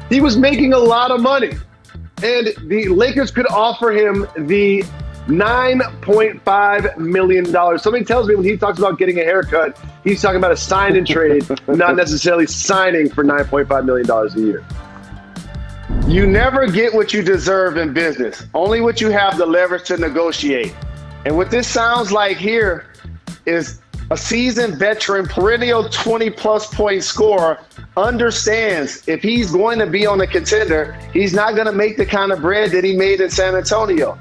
He was making a lot of money. And the Lakers could offer him the $9.5 million. Something tells me when he talks about getting a haircut, he's talking about a sign and trade, not necessarily signing for $9.5 million a year. You never get what you deserve in business, only what you have the leverage to negotiate. And what this sounds like here is a seasoned veteran, perennial 20-plus point scorer understands if he's going to be on a contender, he's not going to make the kind of bread that he made in San Antonio.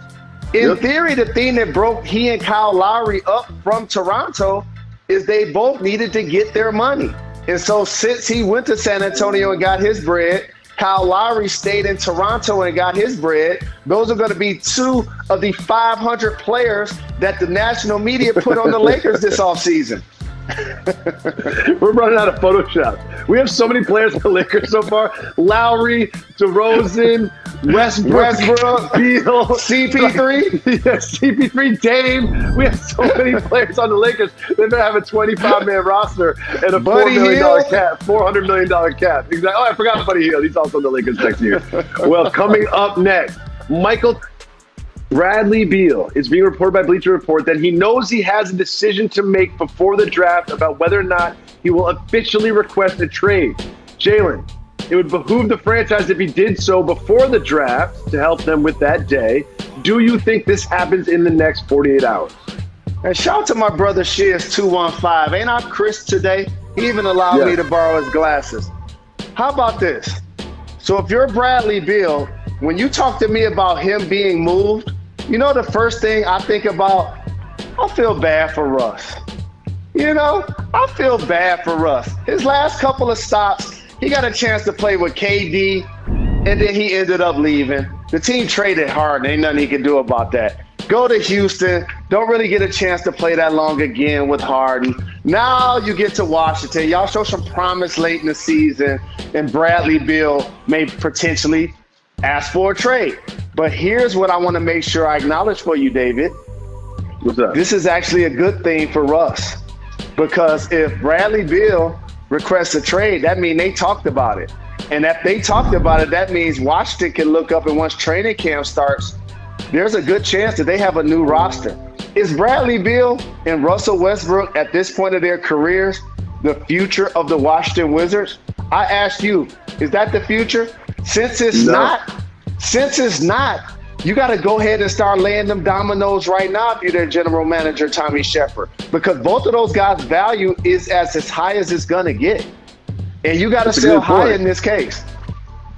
In theory, the thing that broke he and Kyle Lowry up from Toronto is they both needed to get their money. And so since he went to San Antonio and got his bread, Kyle Lowry stayed in Toronto and got his bread. Those are going to be two of the 500 players that the national media put on the Lakers this offseason. We're running out of Photoshop. We have so many players for the Lakers so far. Lowry, DeRozan, Westbrook, Beal, CP3. Yeah, CP3, Dame. We have so many players on the Lakers. They're going to have a 25-man roster and a $4 million cap, $400 million cap. Exactly. Oh, I forgot Buddy Hield. He's also on the Lakers next year. Well, coming up next, Bradley Beal is being reported by Bleacher Report that he knows he has a decision to make before the draft about whether or not he will officially request a trade. Jalen, it would behoove the franchise if he did so before the draft to help them with that day. Do you think this happens in the next 48 hours? And shout out to my brother Shiz215. Ain't I Chris today? He even allowed me to borrow his glasses. How about this? So if you're Bradley Beal, when you talk to me about him being moved, you know the first thing I think about? I feel bad for Russ. I feel bad for Russ. His last couple of stops, he got a chance to play with KD, and then he ended up leaving. The team traded Harden. Ain't nothing he can do about that. Go to Houston. Don't really get a chance to play that long again with Harden. Now you get to Washington. Y'all show some promise late in the season, and Bradley Beal may potentially ask for a trade. But here's what I want to make sure I acknowledge for you, David. What's up? This is actually a good thing for Russ, because if Bradley Beal requests a trade, that means they talked about it. And if they talked about it, that means Washington can look up, and once training camp starts, there's a good chance that they have a new roster. Is Bradley Beal and Russell Westbrook at this point of their careers the future of the Washington Wizards? I ask you, is that the future? Since it's not, you got to go ahead and start laying them dominoes right now if you're their general manager, Tommy Sheppard, because both of those guys' value is as high as it's going to get. And you got to sell high in this case.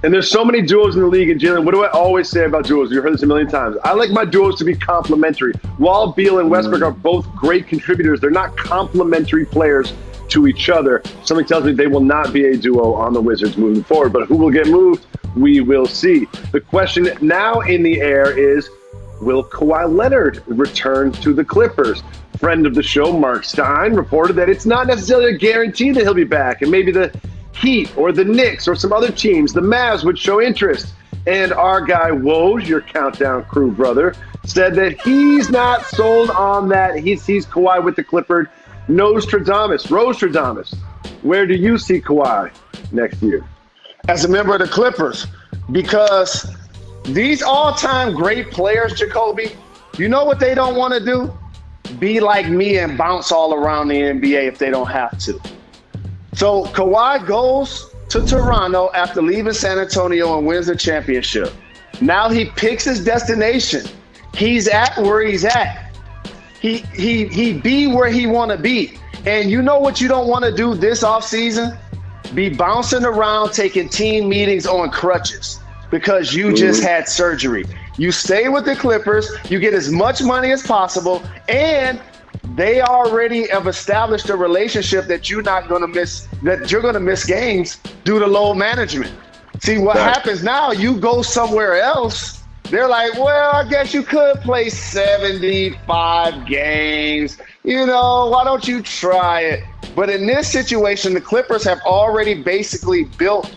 And there's so many duos in the league. And Jalen, what do I always say about duos? You've heard this a million times. I like my duos to be complementary. While Beal and Westbrook are both great contributors, they're not complementary players to each other. Something tells me they will not be a duo on the Wizards moving forward. But who will get moved? We will see. The question now in the air is, will Kawhi Leonard return to the Clippers? Friend of the show, Mark Stein, reported that it's not necessarily a guarantee that he'll be back, and maybe the Heat or the Knicks or some other teams, the Mavs, would show interest. And our guy Woj, your Countdown Crew brother, said that he's not sold on that. He sees Kawhi with the Clippers. Rostradamus, where do you see Kawhi next year? As a member of the Clippers, because these all-time great players, Jacoby, you know what they don't want to do? Be like me and bounce all around the NBA if they don't have to. So Kawhi goes to Toronto after leaving San Antonio and wins the championship. Now he picks his destination. He's at where he's at. He be where he want to be. And you know what you don't want to do this offseason? Be bouncing around taking team meetings on crutches because you just had surgery. You stay with the Clippers, you get as much money as possible, and they already have established a relationship that you're not going to miss, that you're going to miss games due to load management. See, what happens now, you go somewhere else, they're like, well, I guess you could play 75 games. You know, why don't you try it? But in this situation, the Clippers have already basically built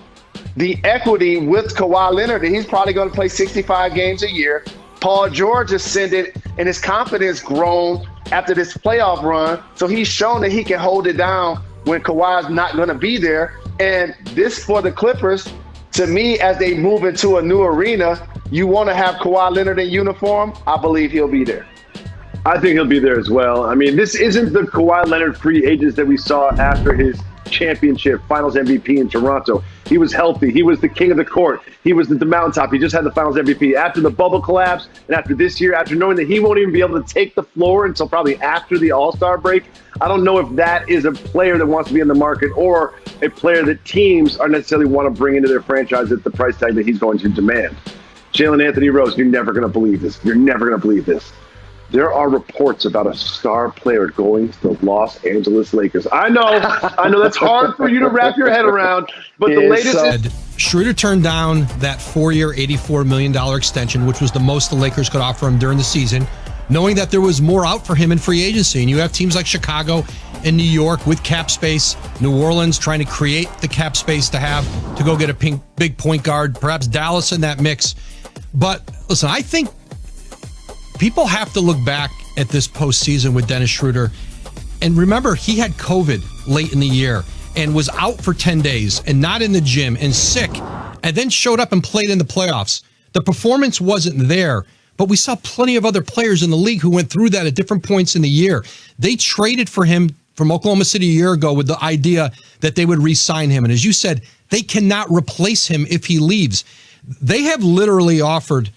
the equity with Kawhi Leonard, and he's probably going to play 65 games a year. Paul George ascended, and his confidence grown after this playoff run. So he's shown that he can hold it down when Kawhi's not going to be there. And this, for the Clippers, to me, as they move into a new arena, you want to have Kawhi Leonard in uniform. I believe he'll be there. I think he'll be there as well. I mean, this isn't the Kawhi Leonard free agents that we saw after his championship, finals MVP in Toronto. He was healthy. He was the king of the court. He was the mountaintop. He just had the finals MVP. After the bubble collapse and after this year, after knowing that he won't even be able to take the floor until probably after the All-Star break, I don't know if that is a player that wants to be in the market or a player that teams are necessarily want to bring into their franchise at the price tag that he's going to demand. Jalen Anthony Rose, you're never going to believe this. You're never going to believe this. There are reports about a star player going to the Los Angeles Lakers. I know that's hard for you to wrap your head around, but the latest is Schroeder turned down that 4-year, $84 million extension, which was the most the Lakers could offer him during the season, knowing that there was more out for him in free agency. And you have teams like Chicago and New York with cap space, New Orleans trying to create the cap space to go get a big point guard, perhaps Dallas in that mix. But listen, I think people have to look back at this postseason with Dennis Schroeder. And remember, he had COVID late in the year and was out for 10 days and not in the gym and sick, and then showed up and played in the playoffs. The performance wasn't there, but we saw plenty of other players in the league who went through that at different points in the year. They traded for him from Oklahoma City a year ago with the idea that they would re-sign him. And as you said, they cannot replace him if he leaves. They have literally offered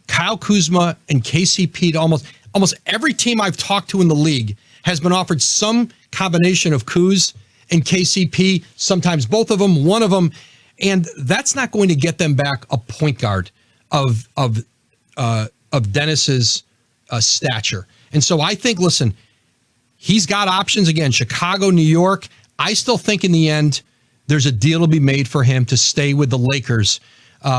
Kyle Kuzma and KCP to almost every team I've talked to in the league has been offered some combination of Kuz and KCP, sometimes both of them, one of them, and that's not going to get them back a point guard of Dennis's stature. And so I think, listen, he's got options again, Chicago, New York. I still think in the end there's a deal to be made for him to stay with the Lakers.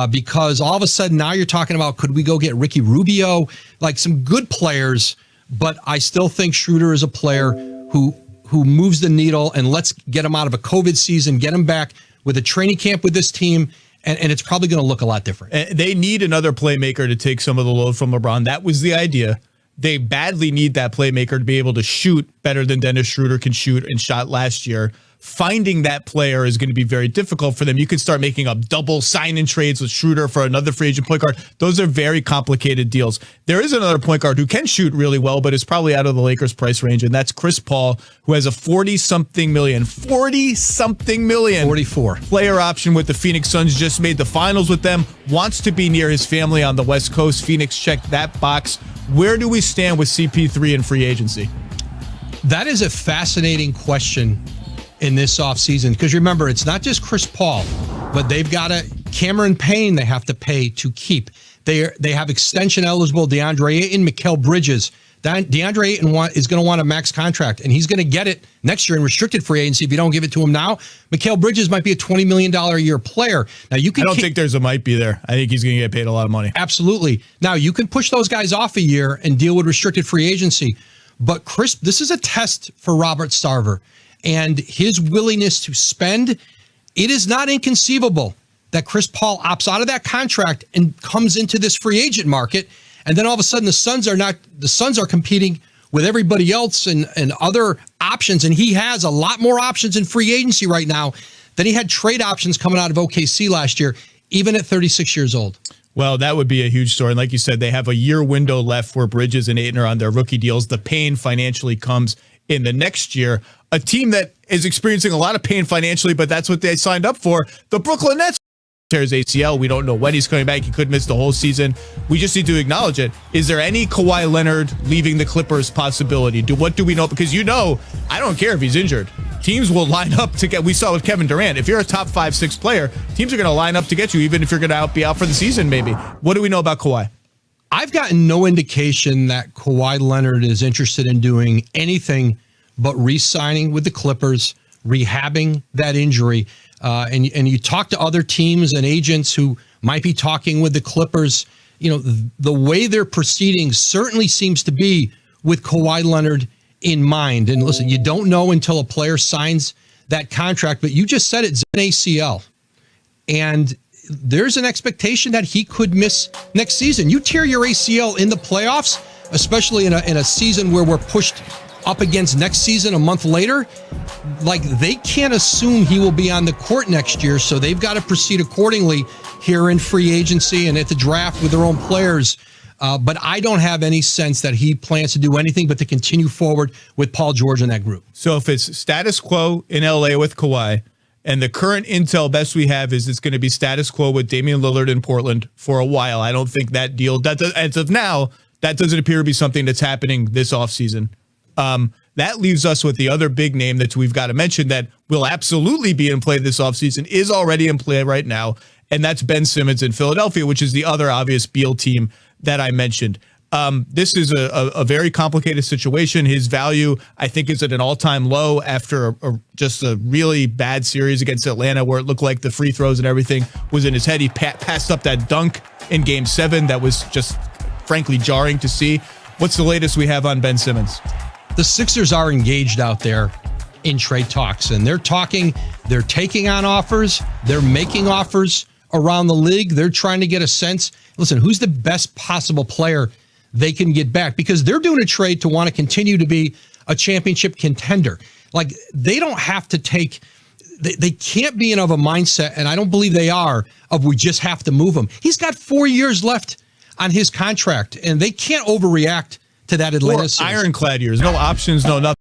Because all of a sudden now you're talking about, could we go get Ricky Rubio, like some good players, but I still think Schroeder is a player who moves the needle, and let's get him out of a COVID season, get him back with a training camp with this team, and it's probably going to look a lot different. They need another playmaker to take some of the load from LeBron. That was the idea. They badly need that playmaker to be able to shoot better than Dennis Schroeder can shoot and shot last year. Finding that player is going to be very difficult for them. You could start making up double sign-in trades with Schroeder for another free agent point guard. Those are very complicated deals. There is another point guard who can shoot really well, but is probably out of the Lakers' price range, and that's Chris Paul, who has a 40-something million 44 player option with the Phoenix Suns. Just made the finals with them. Wants to be near his family on the West Coast. Phoenix checked that box. Where do we stand with CP3 in free agency? That is a fascinating question in this offseason, because remember, it's not just Chris Paul, but they've got Cameron Payne they have to pay to keep. They have extension eligible DeAndre Ayton, Mikal Bridges. DeAndre Ayton is going to want a max contract, and he's going to get it next year in restricted free agency if you don't give it to him now. Mikal Bridges might be a $20 million a year player. Now you can. I don't think there's a might be there. I think he's going to get paid a lot of money. Absolutely. Now you can push those guys off a year and deal with restricted free agency, but Chris, this is a test for Robert Sarver and his willingness to spend. It is not inconceivable that Chris Paul opts out of that contract and comes into this free agent market. And then all of a sudden the Suns are competing with everybody else and other options. And he has a lot more options in free agency right now than he had trade options coming out of OKC last year, even at 36 years old. Well, that would be a huge story. And like you said, they have a year window left where Bridges and Ayton are on their rookie deals. The pain financially comes in the next year. A team that is experiencing a lot of pain financially, but that's what they signed up for. The Brooklyn Nets tears ACL. We don't know when he's coming back. He could miss the whole season. We just need to acknowledge it. Is there any Kawhi Leonard leaving the Clippers possibility? What do we know? Because I don't care if he's injured. Teams will line up to get. We saw with Kevin Durant. If you're a top 5-6 player, teams are going to line up to get you, even if you're going to be out for the season. Maybe. What do we know about Kawhi? I've gotten no indication that Kawhi Leonard is interested in doing anything but re-signing with the Clippers, rehabbing that injury. And you talk to other teams and agents who might be talking with the Clippers. The way they're proceeding certainly seems to be with Kawhi Leonard in mind. And listen, you don't know until a player signs that contract, but you just said it's an ACL. And there's an expectation that he could miss next season. You tear your ACL in the playoffs, especially in a season where we're pushed up against next season a month later, like they can't assume he will be on the court next year, so they've got to proceed accordingly here in free agency and at the draft with their own players. But I don't have any sense that he plans to do anything but to continue forward with Paul George in that group. So if it's status quo in LA with Kawhi, and the current intel best we have is it's going to be status quo with Damian Lillard in Portland for a while. I don't think that deal, as of now, that doesn't appear to be something that's happening this offseason. That leaves us with the other big name that we've got to mention that will absolutely be in play this offseason, is already in play right now, and that's Ben Simmons in Philadelphia, which is the other obvious Beal team that I mentioned. This is a very complicated situation. His value, I think, is at an all-time low after just a really bad series against Atlanta where it looked like the free throws and everything was in his head. He passed up that dunk in Game 7 that was just, frankly, jarring to see. What's the latest we have on Ben Simmons? The Sixers are engaged out there in trade talks, and they're taking on offers, they're making offers around the league. They're trying to get a sense, listen, who's the best possible player they can get back, because they're doing a trade to want to continue to be a championship contender. Like, they don't have to take, they can't be in of a mindset, and I don't believe they are, of we just have to move him. He's got 4 years left on his contract, and they can't overreact to that Atlanta series. Ironclad years, no options, no nothing.